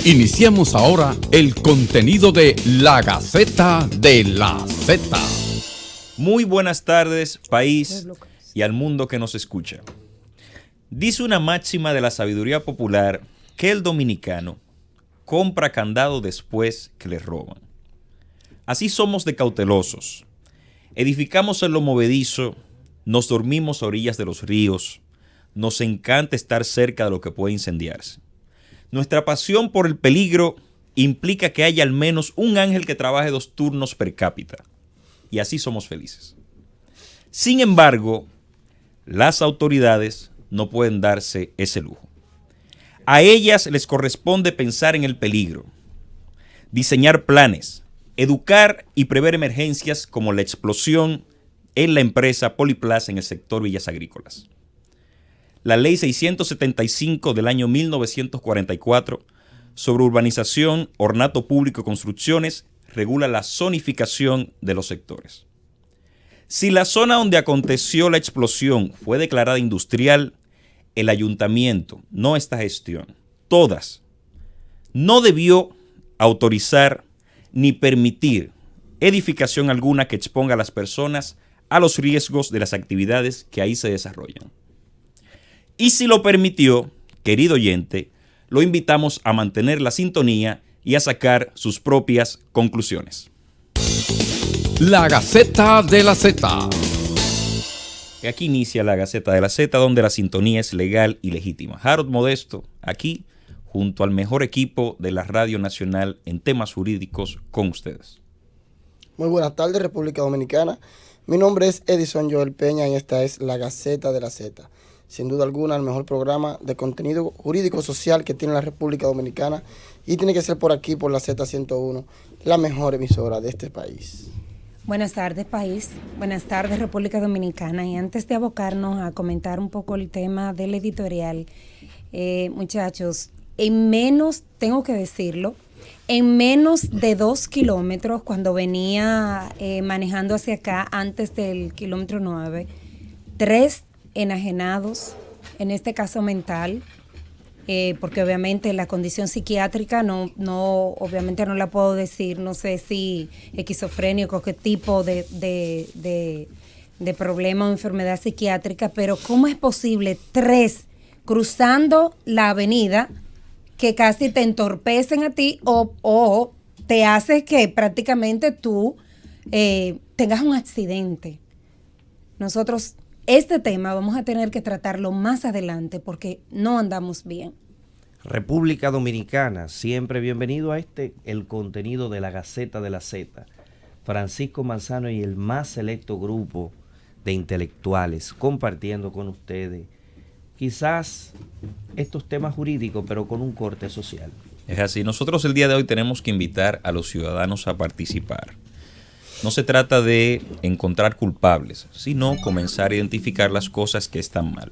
Iniciamos ahora el contenido de La Gaceta de la Z. Muy buenas tardes, país y al mundo que nos escucha. Dice una máxima de la sabiduría popular que el dominicano compra candado después que le roban. Así somos de cautelosos. Edificamos en lo movedizo, nos dormimos a orillas de los ríos, nos encanta estar cerca de lo que puede incendiarse. Nuestra pasión por el peligro implica que haya al menos un ángel que trabaje 2 turnos per cápita. Y así somos felices. Sin embargo, las autoridades no pueden darse ese lujo. A ellas les corresponde pensar en el peligro, diseñar planes, educar y prever emergencias como la explosión en la empresa Poliplast en el sector Villas Agrícolas. La Ley 675 del año 1944 sobre urbanización, ornato público y construcciones regula la zonificación de los sectores. Si la zona donde aconteció la explosión fue declarada industrial, el ayuntamiento, no esta gestión, todas, no debió autorizar ni permitir edificación alguna que exponga a las personas a los riesgos de las actividades que ahí se desarrollan. Y si lo permitió, querido oyente, lo invitamos a mantener la sintonía y a sacar sus propias conclusiones. La Gaceta de la Z. Aquí inicia la Gaceta de la Z, donde la sintonía es legal y legítima. Harold Modesto, aquí, junto al mejor equipo de la Radio Nacional en temas jurídicos, con ustedes. Muy buenas tardes, República Dominicana. Mi nombre es Edison Joel Peña y esta es la Gaceta de la Z. Sin duda alguna, el mejor programa de contenido jurídico social que tiene la República Dominicana, y tiene que ser por aquí, por la Z101, la mejor emisora de este país. Buenas tardes, país. Buenas tardes, República Dominicana. Y antes de abocarnos a comentar un poco el tema del editorial, muchachos, tengo que decirlo, en menos de 2 kilómetros, cuando venía manejando hacia acá, antes del kilómetro 9, 3 enajenados, en este caso mental, porque obviamente la condición psiquiátrica obviamente no la puedo decir, no sé si esquizofrénico, qué tipo de problema o enfermedad psiquiátrica, pero ¿cómo es posible 3 cruzando la avenida que casi te entorpecen a ti o te hace que prácticamente tú tengas un accidente? Nosotros este tema vamos a tener que tratarlo más adelante porque no andamos bien. República Dominicana, siempre bienvenido a el contenido de la Gaceta de la Z. Francisco Manzano y el más selecto grupo de intelectuales compartiendo con ustedes quizás estos temas jurídicos, pero con un corte social. Es así, nosotros el día de hoy tenemos que invitar a los ciudadanos a participar. No se trata de encontrar culpables, sino comenzar a identificar las cosas que están mal.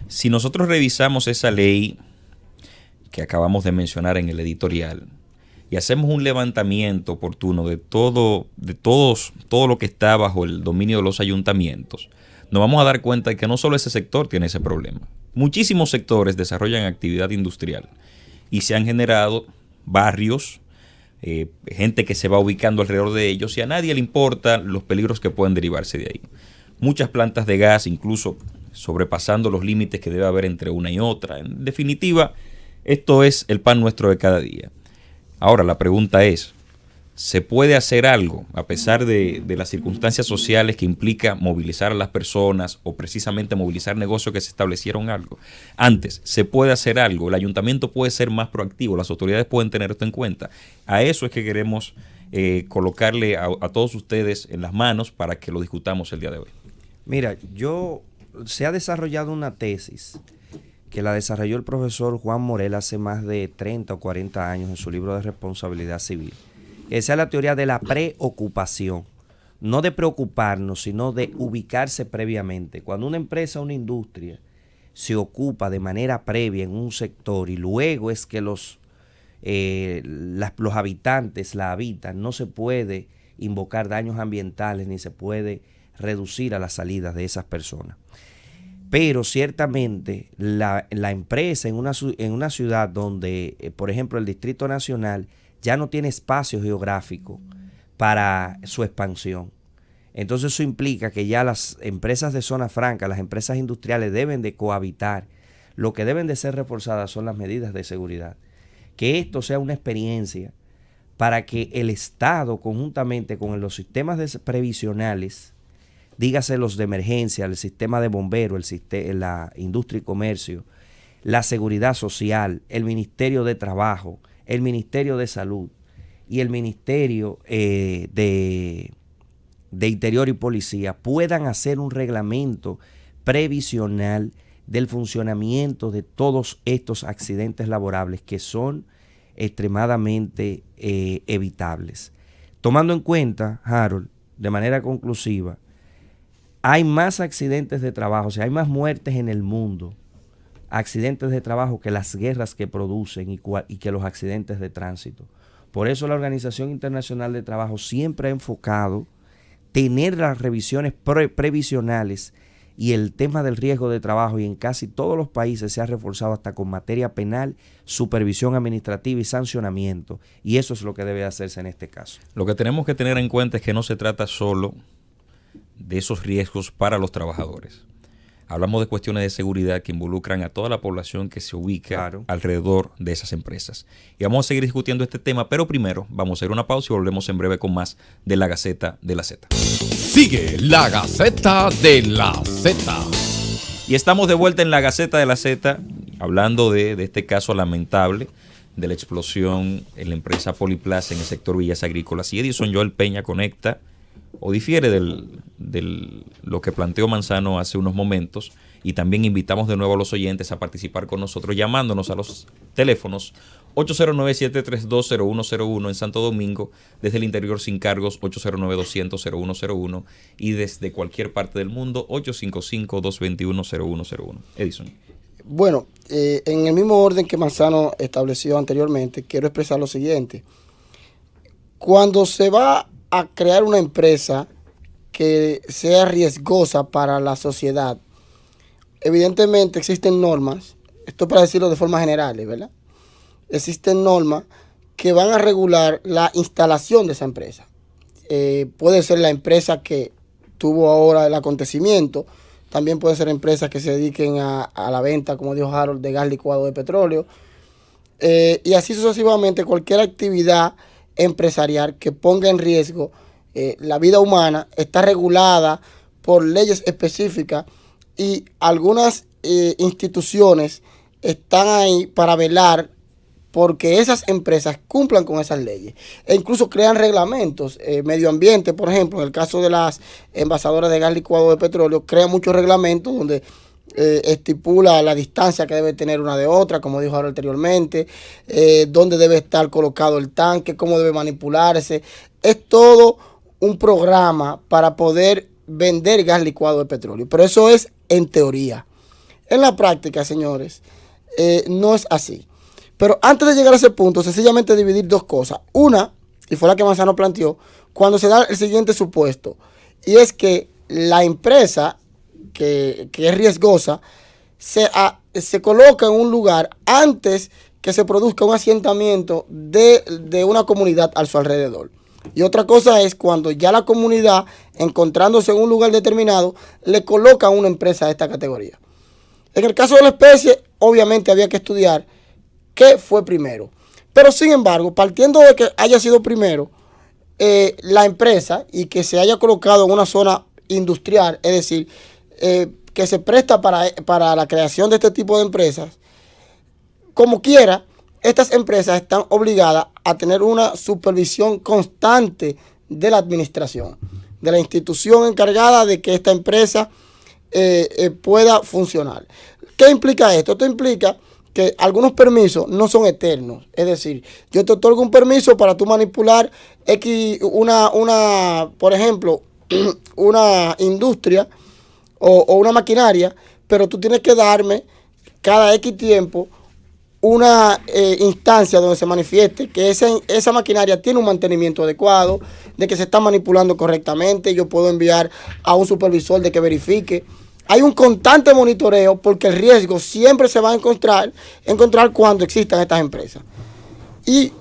Si nosotros revisamos esa ley que acabamos de mencionar en el editorial y hacemos un levantamiento oportuno de todo lo que está bajo el dominio de los ayuntamientos, nos vamos a dar cuenta de que no solo ese sector tiene ese problema. Muchísimos sectores desarrollan actividad industrial y se han generado barrios, gente que se va ubicando alrededor de ellos y a nadie le importa los peligros que pueden derivarse de ahí. Muchas plantas de gas, incluso sobrepasando los límites que debe haber entre una y otra. En definitiva, esto es el pan nuestro de cada día. Ahora, la pregunta es, ¿se puede hacer algo a pesar de las circunstancias sociales que implica movilizar a las personas o precisamente movilizar negocios que se establecieron algo? Antes, ¿se puede hacer algo? El ayuntamiento puede ser más proactivo, las autoridades pueden tener esto en cuenta. A eso es que queremos colocarle a todos ustedes en las manos para que lo discutamos el día de hoy. Mira, se ha desarrollado una tesis que la desarrolló el profesor Juan Morel hace más de 30 o 40 años en su libro de responsabilidad civil. Esa es la teoría de la preocupación, no de preocuparnos, sino de ubicarse previamente. Cuando una empresa o una industria se ocupa de manera previa en un sector y luego es que los habitantes la habitan, no se puede invocar daños ambientales ni se puede reducir a las salidas de esas personas. Pero ciertamente la empresa en una ciudad donde, por ejemplo, el Distrito Nacional ya no tiene espacio geográfico para su expansión. Entonces eso implica que ya las empresas de zona franca, las empresas industriales deben de cohabitar. Lo que deben de ser reforzadas son las medidas de seguridad. Que esto sea una experiencia para que el Estado, conjuntamente con los sistemas previsionales, dígase los de emergencia, el sistema de bomberos, la industria y comercio, la seguridad social, el Ministerio de Trabajo, el Ministerio de Salud y el Ministerio de Interior y Policía puedan hacer un reglamento previsional del funcionamiento de todos estos accidentes laborables que son extremadamente evitables. Tomando en cuenta, Harold, de manera conclusiva, hay más accidentes de trabajo, o sea, hay más muertes en el mundo, accidentes de trabajo, que las guerras que producen y que los accidentes de tránsito. Por eso la Organización Internacional de Trabajo siempre ha enfocado tener las revisiones previsionales y el tema del riesgo de trabajo, y en casi todos los países se ha reforzado hasta con materia penal, supervisión administrativa y sancionamiento, y eso es lo que debe hacerse en este caso. Lo que tenemos que tener en cuenta es que no se trata solo de esos riesgos para los trabajadores. Hablamos de cuestiones de seguridad que involucran a toda la población que se ubica alrededor de esas empresas. Y vamos a seguir discutiendo este tema, pero primero vamos a hacer una pausa y volvemos en breve con más de La Gaceta de la Z. Sigue La Gaceta de la Z. Y estamos de vuelta en La Gaceta de la Z, hablando de este caso lamentable de la explosión en la empresa Poliplaza en el sector Villas Agrícolas. Y Edison Joel Peña conecta o difiere de lo que planteó Manzano hace unos momentos, y también invitamos de nuevo a los oyentes a participar con nosotros llamándonos a los teléfonos 809-732-0101 en Santo Domingo, desde el interior sin cargos 809-200-0101 y desde cualquier parte del mundo 855-221-0101. Edison. Bueno, en el mismo orden que Manzano estableció anteriormente, quiero expresar lo siguiente. Cuando se va a crear una empresa que sea riesgosa para la sociedad, evidentemente existen normas, esto para decirlo de forma general, ¿verdad? Existen normas que van a regular la instalación de esa empresa. Puede ser la empresa que tuvo ahora el acontecimiento, también puede ser empresas que se dediquen a la venta, como dijo Harold, de gas licuado de petróleo, y así sucesivamente cualquier actividad empresarial que ponga en riesgo la vida humana está regulada por leyes específicas, y algunas instituciones están ahí para velar porque esas empresas cumplan con esas leyes, e incluso crean reglamentos. Medio ambiente, por ejemplo, en el caso de las envasadoras de gas licuado de petróleo, crea muchos reglamentos donde estipula la distancia que debe tener una de otra, como dijo ahora anteriormente, dónde debe estar colocado el tanque, cómo debe manipularse. Es todo un programa para poder vender gas licuado de petróleo, pero eso es en teoría. En la práctica, señores, no es así. Pero antes de llegar a ese punto, sencillamente dividir dos cosas. Una, y fue la que Manzano planteó, cuando se da el siguiente supuesto, y es que la empresa que es riesgosa se coloca en un lugar antes que se produzca un asentamiento de una comunidad a su alrededor. Y otra cosa es cuando ya la comunidad, encontrándose en un lugar determinado, le coloca a una empresa de esta categoría. En el caso de la especie, obviamente había que estudiar qué fue primero. Pero sin embargo, partiendo de que haya sido primero la empresa y que se haya colocado en una zona industrial, es decir, que se presta para la creación de este tipo de empresas, como quiera, estas empresas están obligadas a tener una supervisión constante de la administración, de la institución encargada de que esta empresa pueda funcionar. ¿Qué implica esto? Esto implica que algunos permisos no son eternos. Es decir, yo te otorgo un permiso para tú manipular por ejemplo, una industria o una maquinaria, pero tú tienes que darme cada X tiempo una instancia donde se manifieste que esa maquinaria tiene un mantenimiento adecuado, de que se está manipulando correctamente. Yo puedo enviar a un supervisor de que verifique hay un constante monitoreo porque el riesgo siempre se va a encontrar cuando existan estas empresas. Y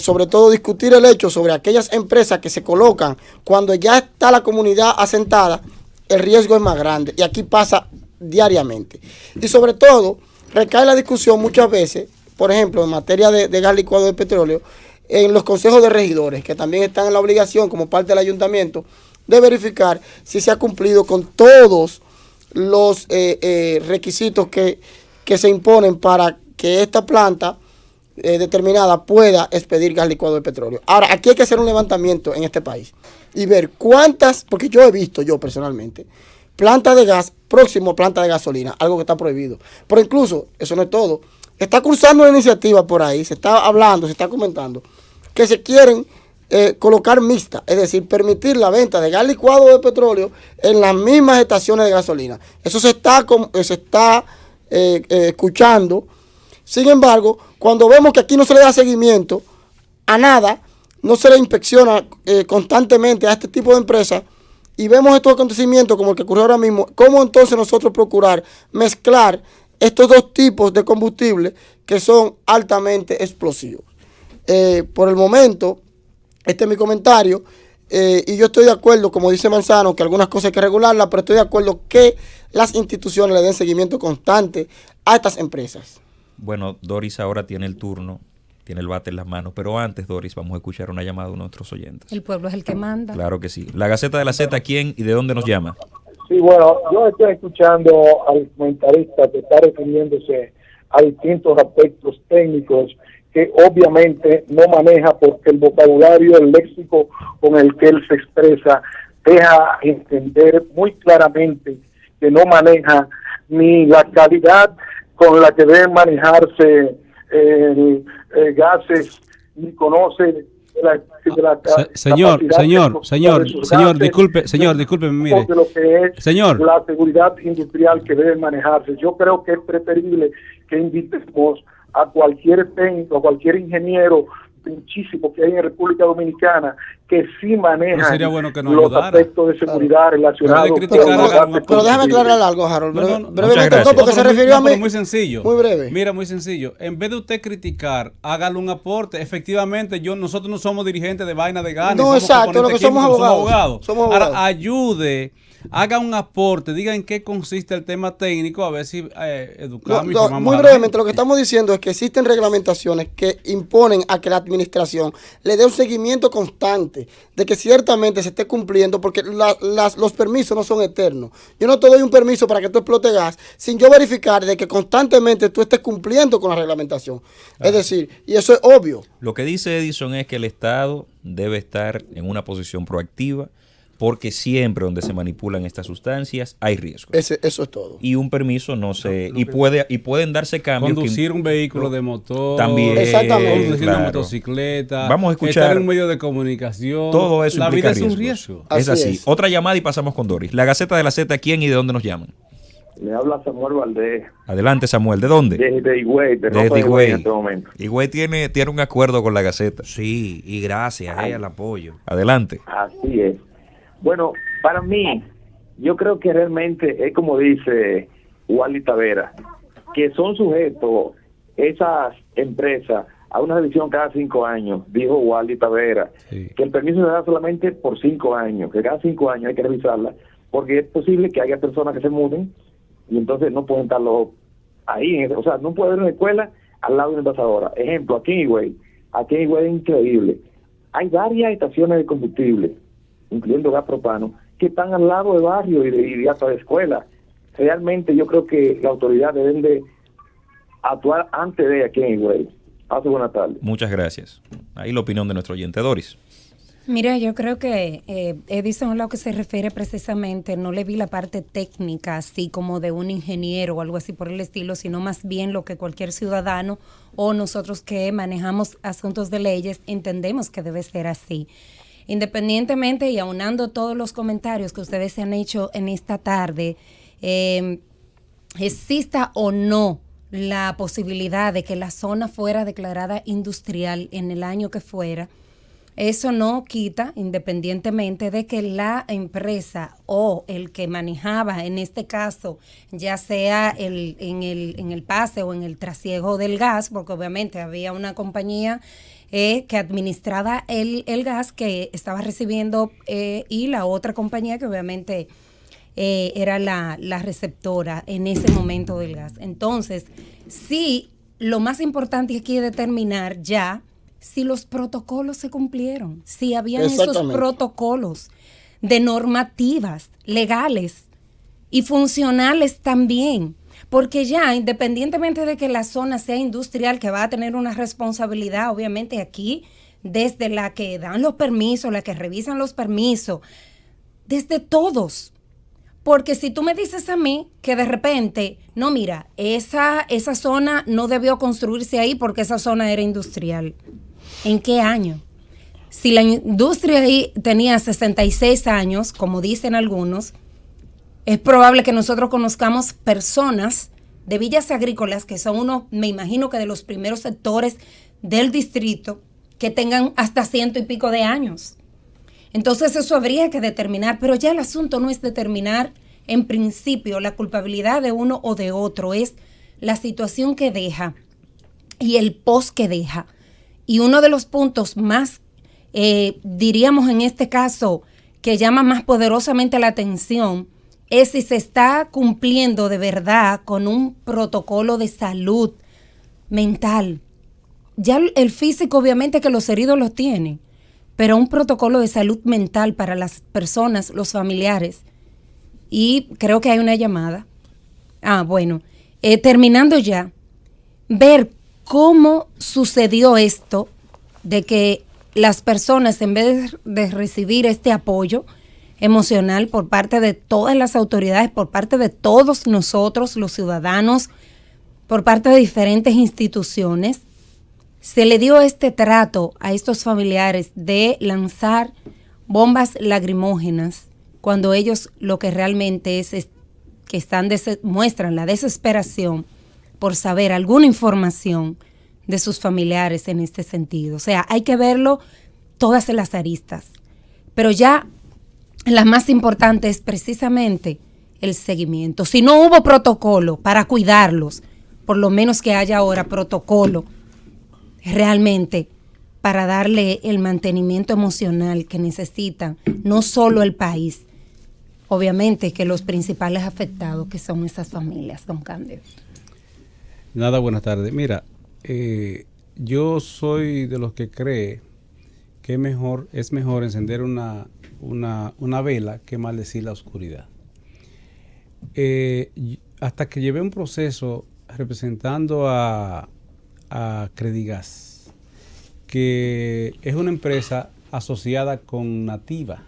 sobre todo discutir el hecho sobre aquellas empresas que se colocan cuando ya está la comunidad asentada, el riesgo es más grande y aquí pasa diariamente. Y sobre todo recae la discusión muchas veces, por ejemplo, en materia de gas licuado de petróleo, en los consejos de regidores, que también están en la obligación como parte del ayuntamiento de verificar si se ha cumplido con todos los requisitos que se imponen para que esta planta determinada pueda expedir gas licuado de petróleo. Ahora, aquí hay que hacer un levantamiento en este país y ver cuántas, porque yo he visto, yo personalmente, plantas de gas próximo a plantas de gasolina, algo que está prohibido. Pero incluso, eso no es todo, está cursando una iniciativa por ahí, se está hablando, se está comentando, que se quieren colocar mixta, es decir, permitir la venta de gas licuado de petróleo en las mismas estaciones de gasolina. Eso se está escuchando. Sin embargo, cuando vemos que aquí no se le da seguimiento a nada, no se le inspecciona constantemente a este tipo de empresas y vemos estos acontecimientos como el que ocurrió ahora mismo, ¿cómo entonces nosotros procurar mezclar estos dos tipos de combustible que son altamente explosivos? Por el momento, este es mi comentario y yo estoy de acuerdo, como dice Manzano, que algunas cosas hay que regularlas, pero estoy de acuerdo que las instituciones le den seguimiento constante a estas empresas. Bueno, Doris ahora tiene el turno, tiene el bate en las manos, pero antes, Doris, vamos a escuchar una llamada de nuestros oyentes. El pueblo es el que manda. Claro que sí. La Gaceta de la Z, ¿quién y de dónde nos llama? Sí, bueno, yo estoy escuchando al comentarista que está refiriéndose a distintos aspectos técnicos que obviamente no maneja porque el vocabulario, el léxico con el que él se expresa deja entender muy claramente que no maneja ni la calidad con la que deben manejarse gases, ni conoce señor, disculpe, mire. De lo que es señor, la seguridad industrial que debe manejarse. Yo creo que es preferible que invitemos a cualquier técnico, a cualquier ingeniero muchísimo que hay en República Dominicana que sí maneja los aspectos de seguridad relacionados con pero déjame aclarar algo, Harold. Brevemente, porque se refirió a mí. Muy sencillo. Muy breve. Mira, muy sencillo. En vez de usted criticar, hágale un aporte. Efectivamente, nosotros no somos dirigentes de vaina de ganas. No, exacto, lo que somos abogados. Ahora, ayude, haga un aporte, diga en qué consiste el tema técnico, a ver si educamos y formamos. Muy brevemente, lo que estamos diciendo es que existen reglamentaciones que imponen a que la administración le dé un seguimiento constante de que ciertamente se esté cumpliendo, porque los permisos no son eternos. Yo no te doy un permiso para que tú explotes gas sin yo verificar de que constantemente tú estés cumpliendo con la reglamentación. Es decir, y eso es obvio. Lo que dice Edison es que el Estado debe estar en una posición proactiva porque siempre donde se manipulan estas sustancias hay riesgo. Eso es todo. Y un permiso no se... Y pueden darse cambios. Conducir un vehículo de motor. También. Exactamente. Conducir una motocicleta. Vamos a escuchar. Estar en un medio de comunicación. Todo eso la implica vida riesgos. es un riesgo. Es así. Otra llamada y pasamos con Doris. La Gaceta de la Z, ¿quién y de dónde nos llaman? Le habla Samuel Valdés. Adelante, Samuel. ¿De dónde? Desde Higüey, desde Higüey. en este momento. Higüey tiene un acuerdo con la Gaceta. Sí, y gracias al apoyo. Adelante. Así es. Bueno, para mí, yo creo que realmente es como dice Wally Tavera, que son sujetos esas empresas a una revisión cada 5 años, dijo Wally Tavera, sí. Que el permiso se da solamente por 5 años, que cada 5 años hay que revisarla, porque es posible que haya personas que se muden y entonces no pueden estarlo ahí, o sea, no puede haber una escuela al lado de una envasadora. Ejemplo, aquí en Higüey es increíble, hay varias estaciones de combustible, incluyendo gas propano, que están al lado de barrios y hasta de escuelas. Realmente yo creo que la autoridad deben de actuar antes de aquí en Higüey. Pase buena tarde. Muchas gracias. Ahí la opinión de nuestro oyente, Doris. Mira, yo creo que Edison, a lo que se refiere precisamente, no le vi la parte técnica así como de un ingeniero o algo así por el estilo, sino más bien lo que cualquier ciudadano o nosotros que manejamos asuntos de leyes entendemos que debe ser así. Independientemente y aunando todos los comentarios que ustedes se han hecho en esta tarde, exista o no la posibilidad de que la zona fuera declarada industrial en el año que fuera, eso no quita, independientemente de que la empresa o el que manejaba, en este caso, ya sea en el pase o en el trasiego del gas, porque obviamente había una compañía que administraba el gas que estaba recibiendo y la otra compañía que obviamente era la receptora en ese momento del gas. Entonces, sí, lo más importante aquí es determinar ya si los protocolos se cumplieron, si habían esos protocolos de normativas legales y funcionales también, porque ya independientemente de que la zona sea industrial, que va a tener una responsabilidad, obviamente aquí, desde la que dan los permisos, la que revisan los permisos, desde todos. Porque si tú me dices a mí que de repente, no, mira, esa zona no debió construirse ahí porque esa zona era industrial. ¿En qué año? Si la industria ahí tenía 66 años, como dicen algunos, es probable que nosotros conozcamos personas de villas agrícolas, que son uno, me imagino que de los primeros sectores del distrito, que tengan hasta 100 y pico de años. Entonces eso habría que determinar, pero ya el asunto no es determinar en principio la culpabilidad de uno o de otro, es la situación que deja y el post que deja. Y uno de los puntos más, diríamos en este caso, que llama más poderosamente la atención, es si se está cumpliendo de verdad con un protocolo de salud mental. Ya el físico obviamente que los heridos los tienen, pero un protocolo de salud mental para las personas, los familiares. Y creo que hay una llamada. Bueno, terminando ya, ver cómo sucedió esto de que las personas, en vez de recibir este apoyo emocional por parte de todas las autoridades, por parte de todos nosotros, los ciudadanos, por parte de diferentes instituciones, se le dio este trato a estos familiares de lanzar bombas lacrimógenas cuando ellos lo que realmente es que muestran la desesperación por saber alguna información de sus familiares en este sentido. O sea, hay que verlo todas las aristas. Pero ya la más importante es precisamente el seguimiento. Si no hubo protocolo para cuidarlos, por lo menos que haya ahora protocolo realmente para darle el mantenimiento emocional que necesitan, no solo el país, obviamente que los principales afectados que son esas familias, don Cándido. Nada, buenas tardes. Mira, yo soy de los que cree que es mejor encender una vela que maldecir la oscuridad. Hasta que llevé un proceso representando a Credigas, que es una empresa asociada con Nativa.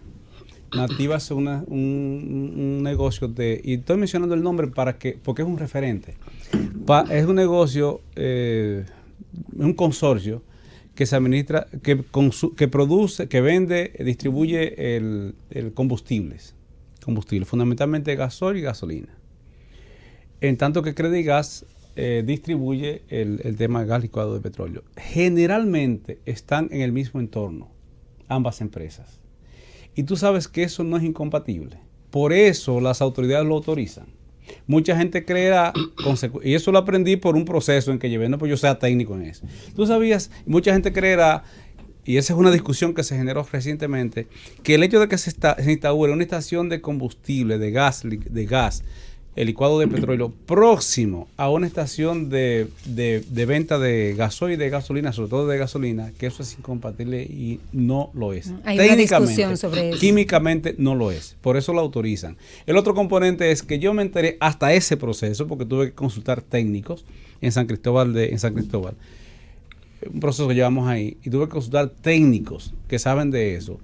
Nativa es un negocio y estoy mencionando el nombre porque es un referente. Es un negocio, un consorcio que se administra, que produce, que vende, distribuye el combustibles, fundamentalmente gasoil y gasolina. En tanto que Credigas distribuye el tema de gas licuado de petróleo. Generalmente están en el mismo entorno, ambas empresas. Y tú sabes que eso no es incompatible. Por eso las autoridades lo autorizan. Mucha gente creerá, y eso lo aprendí por un proceso en que llevé, no porque yo sea técnico en eso. Tú sabías, mucha gente creerá, y esa es una discusión que se generó recientemente, que el hecho de que se instaure una estación de combustible, de gas, el licuado de petróleo, próximo a una estación de venta de gasoil y de gasolina, sobre todo de gasolina, que eso es incompatible y no lo es. Hay una discusión sobre eso. Químicamente no lo es, por eso lo autorizan. El otro componente es que yo me enteré hasta ese proceso, porque tuve que consultar técnicos en San Cristóbal, un proceso que llevamos ahí, y tuve que consultar técnicos que saben de eso,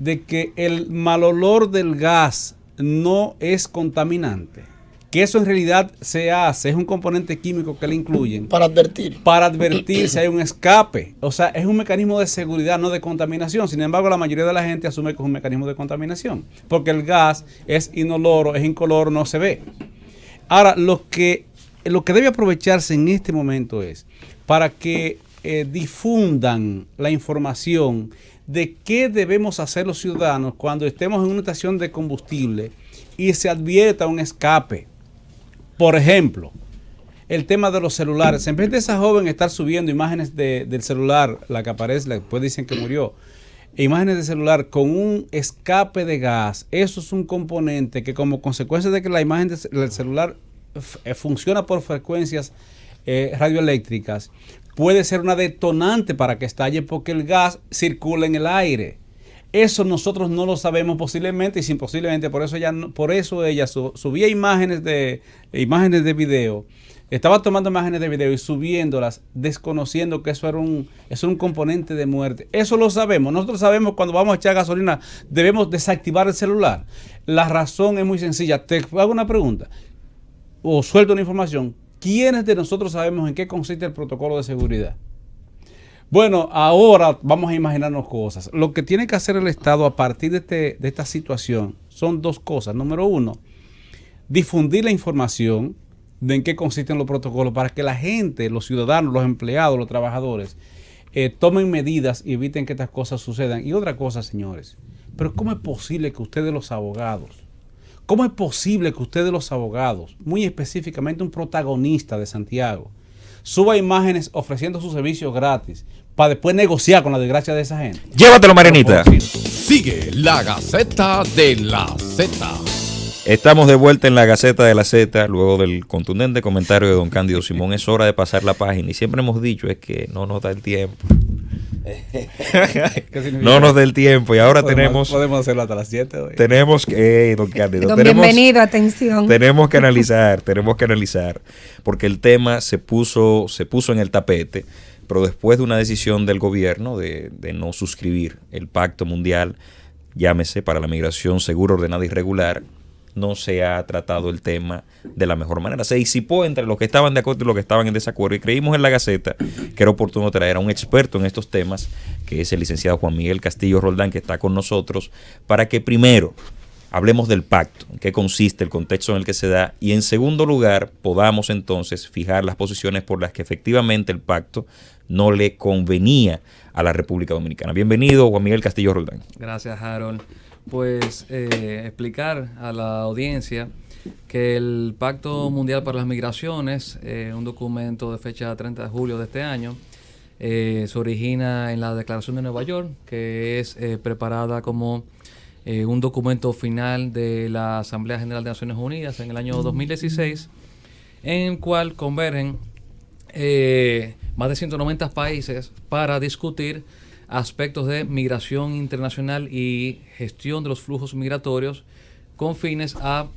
de que el mal olor del gas no es contaminante, que eso en realidad se hace, es un componente químico que le incluyen para advertir si hay un escape. O sea, es un mecanismo de seguridad, no de contaminación. Sin embargo, la mayoría de la gente asume que es un mecanismo de contaminación, porque el gas es inoloro, es incoloro, no se ve. Ahora, lo que debe aprovecharse en este momento es para que difundan la información de qué debemos hacer los ciudadanos cuando estemos en una estación de combustible y se advierta un escape. Por ejemplo, el tema de los celulares. En vez de esa joven estar subiendo imágenes del celular, la que aparece, después dicen que murió, imágenes de celular con un escape de gas, eso es un componente que, como consecuencia de que la imagen del celular funciona por frecuencias radioeléctricas, puede ser una detonante para que estalle porque el gas circula en el aire. Eso nosotros no lo sabemos posiblemente y sin posiblemente, por eso ella subía imágenes de video. Estaba tomando imágenes de video y subiéndolas, desconociendo que eso era un componente de muerte. Eso lo sabemos. Nosotros sabemos cuando vamos a echar gasolina, debemos desactivar el celular. La razón es muy sencilla. Te hago una pregunta o suelto una información. ¿Quiénes de nosotros sabemos en qué consiste el protocolo de seguridad? Bueno, ahora vamos a imaginarnos cosas. Lo que tiene que hacer el Estado a partir de esta situación son dos cosas. Número uno, difundir la información de en qué consisten los protocolos para que la gente, los ciudadanos, los empleados, los trabajadores, tomen medidas y eviten que estas cosas sucedan. Y otra cosa, señores, pero ¿cómo es posible que ustedes los abogados, muy específicamente un protagonista de Santiago, suba imágenes ofreciendo sus servicios gratis para después negociar con la desgracia de esa gente? Llévatelo, Marianita. Sigue la Gaceta de la Z. Estamos de vuelta en la Gaceta de la Z, luego del contundente comentario de don Cándido Simón. Es hora de pasar la página y siempre hemos dicho es que no nos da el tiempo. No nos da el tiempo y ahora podemos hacerlo hasta las 7 hoy. Tenemos que, don Cándido, bienvenido, atención. Tenemos que analizar, porque el tema se puso en el tapete, pero después de una decisión del gobierno de no suscribir el Pacto Mundial, llámese para la migración segura, ordenada y regular, no se ha tratado el tema de la mejor manera. Se disipó entre los que estaban de acuerdo y los que estaban en desacuerdo, y creímos en la Gaceta que era oportuno traer a un experto en estos temas, que es el licenciado Juan Miguel Castillo Roldán, que está con nosotros, para que primero hablemos del pacto, en qué consiste, el contexto en el que se da, y en segundo lugar podamos entonces fijar las posiciones por las que efectivamente el pacto no le convenía a la República Dominicana. Bienvenido, Juan Miguel Castillo Roldán. Gracias, Harold. Pues explicar a la audiencia que el Pacto Mundial para las Migraciones, un documento de fecha 30 de julio de este año, se origina en la Declaración de Nueva York, que es preparada como un documento final de la Asamblea General de Naciones Unidas en el año 2016, en el cual convergen más de 190 países para discutir aspectos de migración internacional y gestión de los flujos migratorios con fines a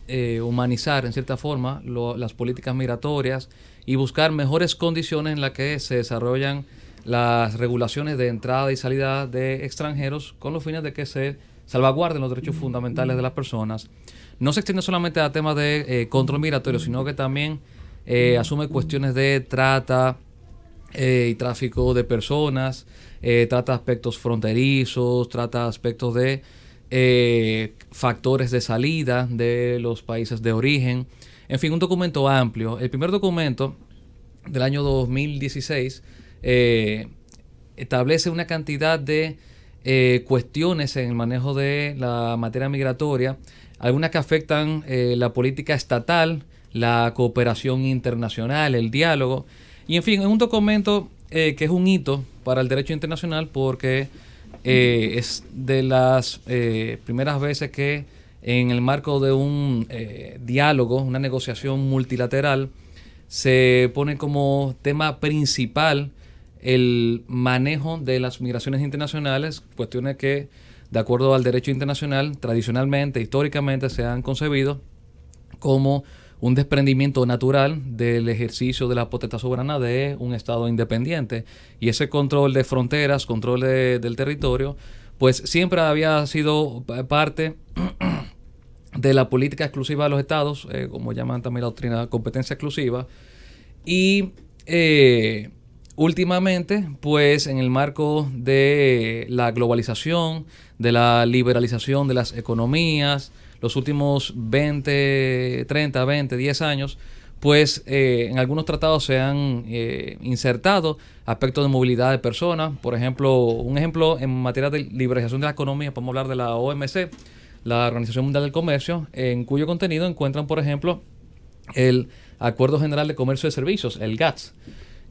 humanizar en cierta forma las políticas migratorias y buscar mejores condiciones en las que se desarrollan las regulaciones de entrada y salida de extranjeros con los fines de que se salvaguarden los derechos fundamentales de las personas. No se extiende solamente a temas de control migratorio, sino que también asume cuestiones de trata y tráfico de personas, trata aspectos fronterizos, trata aspectos de factores de salida de los países de origen. En fin, un documento amplio. El primer documento del año 2016 establece una cantidad de cuestiones en el manejo de la materia migratoria, algunas que afectan la política estatal, la cooperación internacional, el diálogo. Y en fin, es un documento que es un hito para el derecho internacional porque es de las primeras veces que en el marco de un diálogo, una negociación multilateral, se pone como tema principal el manejo de las migraciones internacionales, cuestiones que, de acuerdo al derecho internacional, tradicionalmente, históricamente, se han concebido como un desprendimiento natural del ejercicio de la potestad soberana de un Estado independiente. Y ese control de fronteras, control del territorio, pues siempre había sido parte de la política exclusiva de los Estados, como llaman también la doctrina competencia exclusiva. Y últimamente, pues en el marco de la globalización, de la liberalización de las economías, los últimos 10 años, pues en algunos tratados se han insertado aspectos de movilidad de personas. Por ejemplo, un ejemplo en materia de liberalización de la economía, podemos hablar de la OMC, la Organización Mundial del Comercio, en cuyo contenido encuentran, por ejemplo, el Acuerdo General de Comercio de Servicios, el GATS,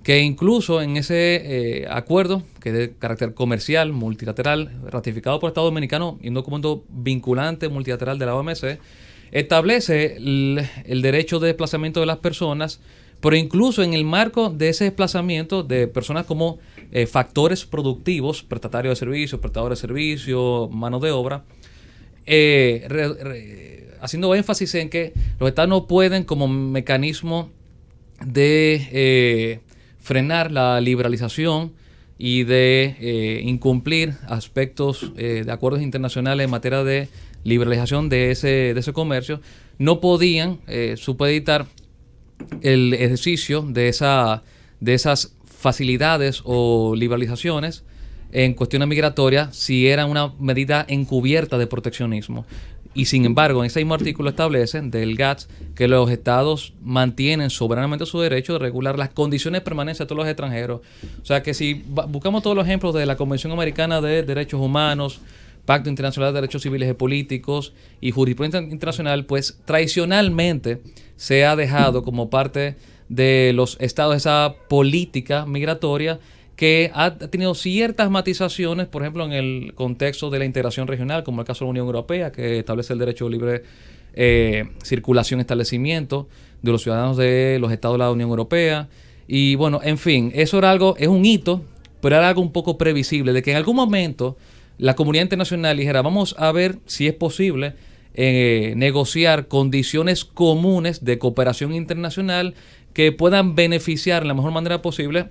que incluso en ese acuerdo, que es de carácter comercial, multilateral, ratificado por el Estado Dominicano y un documento vinculante multilateral de la OMC, establece el derecho de desplazamiento de las personas, pero incluso en el marco de ese desplazamiento de personas como factores productivos, prestatarios de servicios, prestadores de servicios, mano de obra, haciendo énfasis en que los estados no pueden, como mecanismo de frenar la liberalización y de incumplir aspectos de acuerdos internacionales en materia de liberalización de ese comercio, no podían supeditar el ejercicio de esas facilidades o liberalizaciones en cuestiones migratorias si era una medida encubierta de proteccionismo. Y sin embargo, en ese mismo artículo establecen del GATS que los estados mantienen soberanamente su derecho de regular las condiciones de permanencia de todos los extranjeros. O sea que si buscamos todos los ejemplos de la Convención Americana de Derechos Humanos, Pacto Internacional de Derechos Civiles y Políticos y jurisprudencia internacional, pues tradicionalmente se ha dejado como parte de los estados esa política migratoria que ha tenido ciertas matizaciones, por ejemplo, en el contexto de la integración regional, como el caso de la Unión Europea, que establece el derecho de libre circulación y establecimiento de los ciudadanos de los estados de la Unión Europea. Y bueno, en fin, eso era algo, es un hito, pero era algo un poco previsible, de que en algún momento la comunidad internacional dijera, vamos a ver si es posible negociar condiciones comunes de cooperación internacional que puedan beneficiar de la mejor manera posible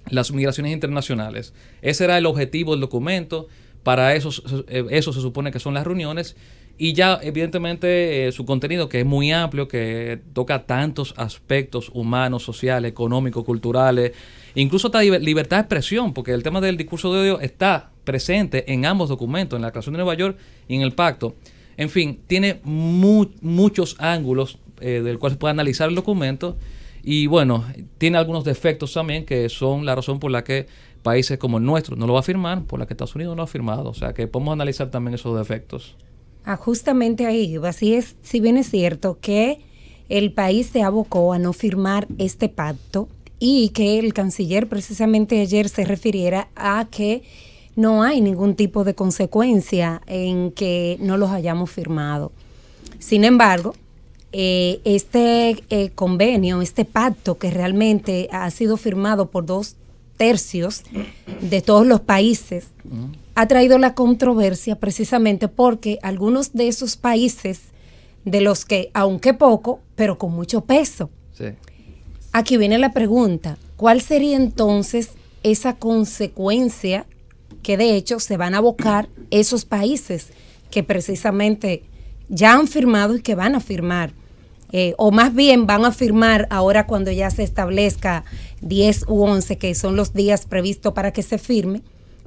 las migraciones internacionales. Ese era el objetivo del documento. Para eso se supone que son las reuniones. Y ya, evidentemente, su contenido, que es muy amplio, que toca tantos aspectos humanos, sociales, económicos, culturales, incluso hasta libertad de expresión, porque el tema del discurso de odio está presente en ambos documentos, en la Declaración de Nueva York y en el Pacto. En fin, tiene muchos ángulos del cual se puede analizar el documento. Y bueno, tiene algunos defectos también, que son la razón por la que países como el nuestro no lo va a firmar, por la que Estados Unidos no lo ha firmado. O sea que podemos analizar también esos defectos. Justamente ahí, así es, si bien es cierto que el país se abocó a no firmar este pacto y que el canciller precisamente ayer se refiriera a que no hay ningún tipo de consecuencia en que no los hayamos firmado. Sin embargo, este convenio, este pacto que realmente ha sido firmado por 2/3 de todos los países, ha traído la controversia precisamente porque algunos de esos países, de los que, aunque poco, pero con mucho peso. Sí. Aquí viene la pregunta, ¿cuál sería entonces esa consecuencia que de hecho se van a abocar esos países que precisamente ya han firmado y que van a firmar? O más bien van a firmar ahora cuando ya se establezca 10 u 11, que son los días previstos para que se firme,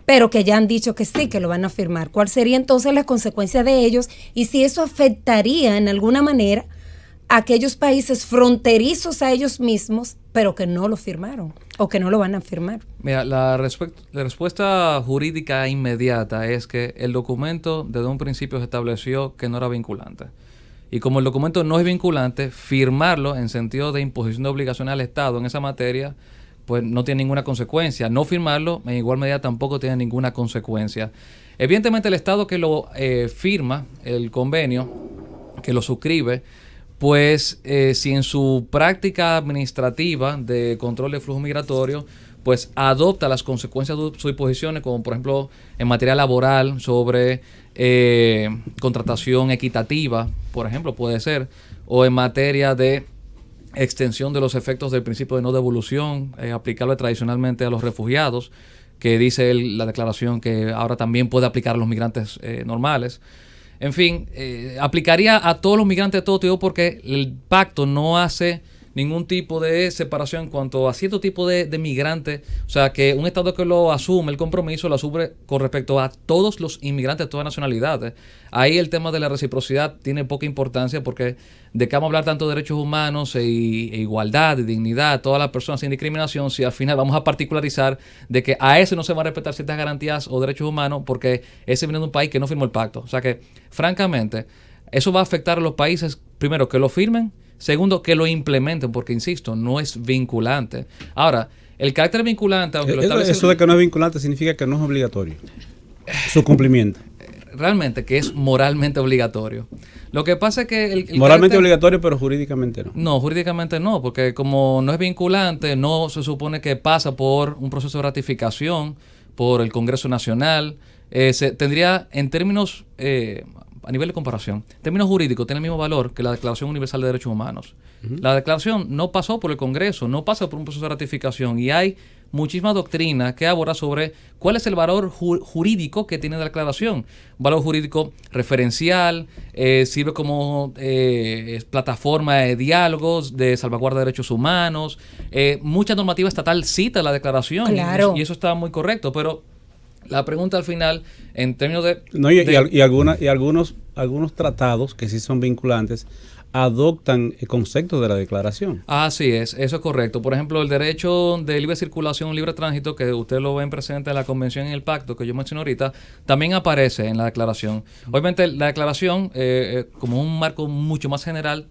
pero que ya han dicho que sí, que lo van a firmar. ¿Cuál sería entonces la consecuencia de ellos? Y si eso afectaría en alguna manera a aquellos países fronterizos a ellos mismos, pero que no lo firmaron o que no lo van a firmar. Mira, la respuesta jurídica inmediata es que el documento desde un principio se estableció que no era vinculante. Y como el documento no es vinculante, firmarlo en sentido de imposición de obligación al Estado en esa materia, pues no tiene ninguna consecuencia. No firmarlo, en igual medida, tampoco tiene ninguna consecuencia. Evidentemente, el Estado que lo firma, el convenio, que lo suscribe, pues si en su práctica administrativa de control de flujo migratorio, pues adopta las consecuencias de sus disposiciones, como por ejemplo en materia laboral, sobre contratación equitativa, por ejemplo, puede ser, o en materia de extensión de los efectos del principio de no devolución, aplicable tradicionalmente a los refugiados, que dice la declaración que ahora también puede aplicar a los migrantes normales. En fin, aplicaría a todos los migrantes de todo tipo porque el pacto no hace ningún tipo de separación en cuanto a cierto tipo de migrantes. O sea, que un Estado que lo asume, el compromiso, lo asume con respecto a todos los inmigrantes de todas nacionalidades. Ahí el tema de la reciprocidad tiene poca importancia porque de qué vamos a hablar tanto de derechos humanos e igualdad y dignidad a todas las personas sin discriminación si al final vamos a particularizar de que a ese no se van a respetar ciertas garantías o derechos humanos porque ese viene de un país que no firmó el pacto. O sea que, francamente, eso va a afectar a los países, primero, que lo firmen, segundo, que lo implementen, porque, insisto, no es vinculante. Ahora, el carácter vinculante, aunque lo establece... Eso de que no es vinculante significa que no es obligatorio su cumplimiento. Realmente, que es moralmente obligatorio. Lo que pasa es que... Moralmente obligatorio, pero jurídicamente no. No, jurídicamente no, porque como no es vinculante, no se supone que pasa por un proceso de ratificación por el Congreso Nacional. Se tendría, en términos... a nivel de comparación, en términos jurídicos, tiene el mismo valor que la Declaración Universal de Derechos Humanos. La declaración no pasó por el Congreso, no pasa por un proceso de ratificación y hay muchísima doctrina que aborda sobre cuál es el valor jurídico que tiene la declaración. Un valor jurídico referencial, sirve como plataforma de diálogos, de salvaguarda de derechos humanos. Mucha normativa estatal cita la declaración. Claro. Y eso está muy correcto, pero la pregunta al final, en términos de... No, y algunos tratados que sí son vinculantes adoptan conceptos de la declaración. Así es, eso es correcto. Por ejemplo, el derecho de libre circulación, libre tránsito, que usted lo ven presente en la convención y en el pacto que yo mencioné ahorita, también aparece en la declaración. Obviamente, la declaración, como un marco mucho más general,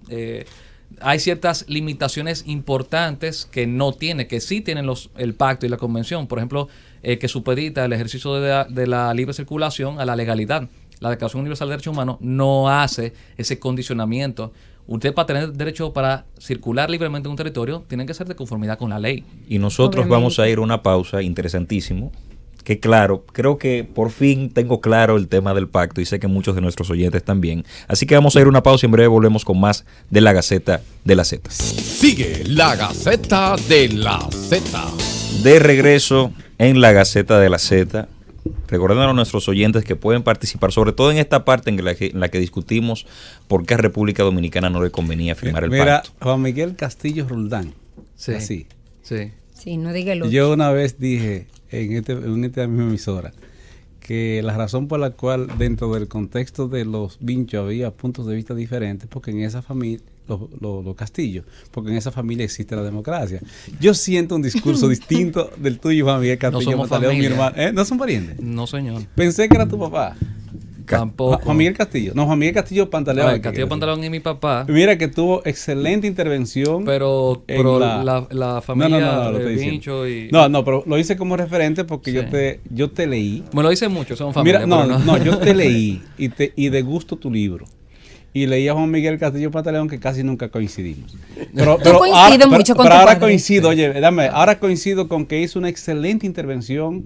hay ciertas limitaciones importantes que no tiene, que sí tienen el pacto y la convención. Por ejemplo, que supedita el ejercicio de la libre circulación a la legalidad. La Declaración Universal de Derechos Humanos no hace ese condicionamiento. Usted, para tener derecho para circular libremente en un territorio, tiene que ser de conformidad con la ley. Y nosotros vamos a ir a una pausa, interesantísimo. Que claro, creo que por fin tengo claro el tema del pacto y sé que muchos de nuestros oyentes también. Así que vamos a ir a una pausa y en breve volvemos con más de la Gaceta de la Z. Sigue la Gaceta de la Z. De regreso en la Gaceta de la Z. Recordando a nuestros oyentes que pueden participar, sobre todo en esta parte en la que discutimos por qué a República Dominicana no le convenía firmar el pacto. Juan Miguel Castillo Roldán. Sí. Así. Sí. Sí, no diga el otro. Yo una vez dije en esta misma emisora que la razón por la cual dentro del contexto de los vinchos había puntos de vista diferentes, porque en esa familia, los Castillos, porque en esa familia existe la democracia. Yo siento un discurso distinto del tuyo, Juan Miguel Castillo. No somos Pantaleón, mi familia. hermano. ¿No son parientes? No, señor. Pensé que era tu papá. Tampoco. Juan Miguel Castillo. No, Juan Miguel Castillo Pantaleón. Castillo Pantaleón y mi papá. Mira que tuvo excelente intervención. Pero la familia de Vincho y... No, pero lo hice como referente porque Sí. yo te leí. Me lo dice mucho, somos familia. Mira, pero no, yo te leí y de gusto tu libro. Y leí a Juan Miguel Castillo Pantaleón que casi nunca coincidimos. Pero coincido mucho con pero tu ahora padre. coincido, oye, ahora coincido con que hizo una excelente intervención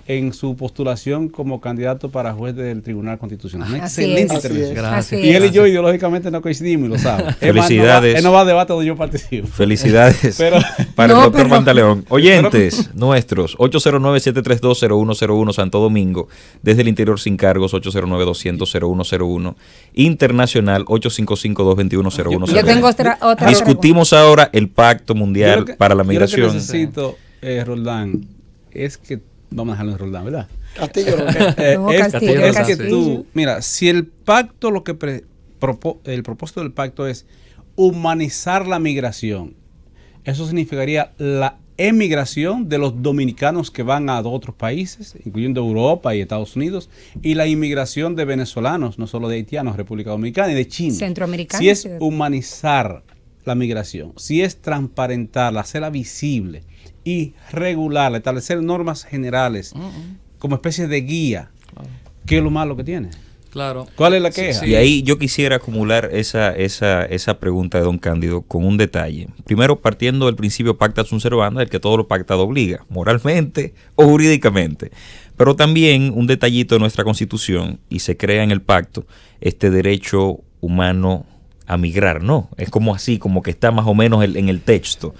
en su postulación como candidato para juez del Tribunal Constitucional. Una Así excelente es. intervención. Gracias. Así Y él y es. yo ideológicamente no coincidimos y lo sabe. Felicidades. Él no va a debate donde yo participo. Felicidades Pero- para No, el doctor pero- Pantaleón. Oyentes nuestros, 809-732-0101 Santo Domingo, desde el interior sin cargos, 809-200-0101, internacional, 855-221-0101. Yo tengo otra Discutimos ahora el Pacto Mundial Yo lo que- para la yo lo que migración. necesito, Roldán, es que, vamos a dejarlo en Roldán, ¿verdad? Castillo. No, Es Castillo, que Castillo. tú, mira, si el pacto, el propósito del pacto es humanizar la migración, eso significaría la emigración de los dominicanos que van a otros países, incluyendo Europa y Estados Unidos, y la inmigración de venezolanos, no solo de haitianos, República Dominicana y de China. Centroamericanos. Si es Sí. humanizar la migración, si es transparentarla, hacerla visible y regularla, establecer normas generales como especie de guía, ¿qué es lo malo que tiene? Claro. ¿Cuál es la queja? Sí. Y ahí yo quisiera acumular esa pregunta de don Cándido con un detalle. Primero, partiendo del principio pacta sunt servanda, el que todo lo pactado obliga, moralmente o jurídicamente. Pero también un detallito de nuestra Constitución, y se crea en el pacto este derecho humano a migrar, ¿no? Es como así, como que está más o menos en el texto.